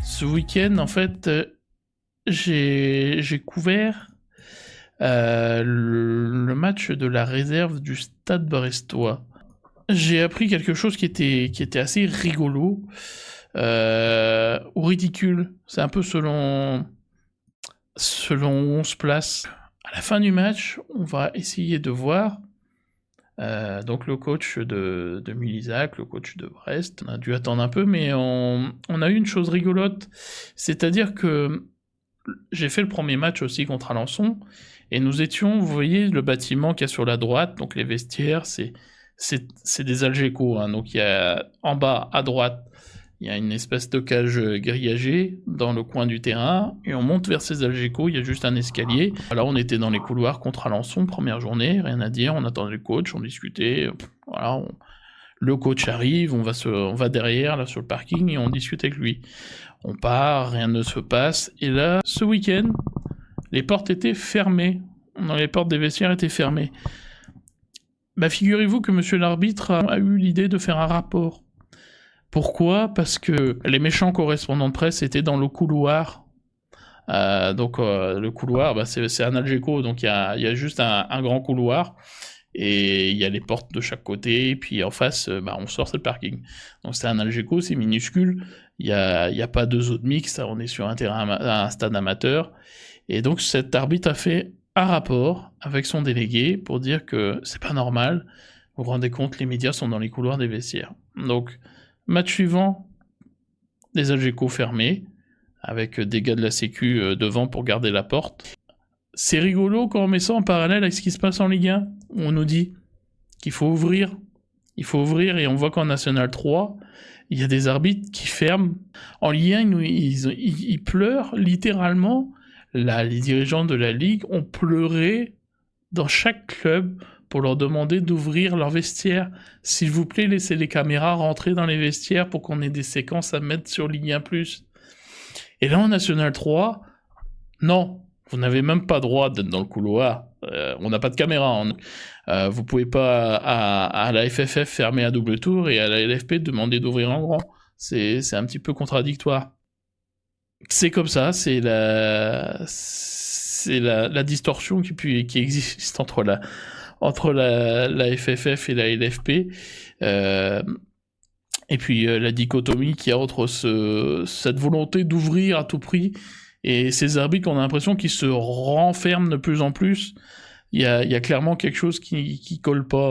Ce week-end, en fait, j'ai couvert le match de la réserve du Stade brestois. J'ai appris quelque chose qui était assez rigolo ou ridicule. C'est un peu selon où on se place. À la fin du match, on va essayer de voir donc le coach de Mulisac, le coach de Brest. On a dû attendre un peu, mais on a eu une chose rigolote, c'est-à-dire que j'ai fait le premier match aussi contre Alençon, et nous étions, vous voyez, le bâtiment qu'il y a sur la droite, donc les vestiaires, c'est des Algeco, hein, donc il y a en bas à droite, il y a une espèce de cage grillagée dans le coin du terrain, et on monte vers ces Algeco, il y a juste un escalier. Voilà, on était dans les couloirs contre Alençon, première journée, rien à dire, on attendait le coach, on discutait, voilà, le coach arrive, on va derrière, là, sur le parking, et on discute avec lui. On part, rien ne se passe, et là, ce week-end, les portes étaient fermées. Les portes des vestiaires étaient fermées. Bah, figurez-vous que monsieur l'arbitre a eu l'idée de faire un rapport. Pourquoi ? Parce que les méchants correspondants de presse étaient dans le couloir. Le couloir, bah, c'est un Algeco, donc il y a juste un grand couloir, et il y a les portes de chaque côté, et puis en face, on sort, c'est le parking. Donc c'est un Algeco, c'est minuscule, il y a pas de zone mixte, on est sur un stade amateur, et donc cet arbitre a fait un rapport avec son délégué pour dire que c'est pas normal, vous vous rendez compte, les médias sont dans les couloirs des vestiaires. Donc, match suivant, les Algeco fermés, avec des gars de la sécu devant pour garder la porte. C'est rigolo quand on met ça en parallèle avec ce qui se passe en Ligue 1, où on nous dit qu'il faut ouvrir. Il faut ouvrir, et on voit qu'en National 3, il y a des arbitres qui ferment. En Ligue 1, ils pleurent littéralement. Les dirigeants de la Ligue ont pleuré dans chaque club pour leur demander d'ouvrir leurs vestiaires. S'il vous plaît, laissez les caméras rentrer dans les vestiaires pour qu'on ait des séquences à mettre sur Ligue 1+. Et là, en National 3, non, vous n'avez même pas droit d'être dans le couloir. On n'a pas de caméra. Vous pouvez pas, à la FFF, fermer à double tour, et à la LFP demander d'ouvrir en grand. C'est un petit peu contradictoire. C'est comme ça, c'est la distorsion qui existe entre la FFF et la LFP. Et puis la dichotomie qu'il y a entre cette volonté d'ouvrir à tout prix et ces arbitres, on a l'impression qu'ils se renferment de plus en plus. Il y a clairement quelque chose qui colle pas.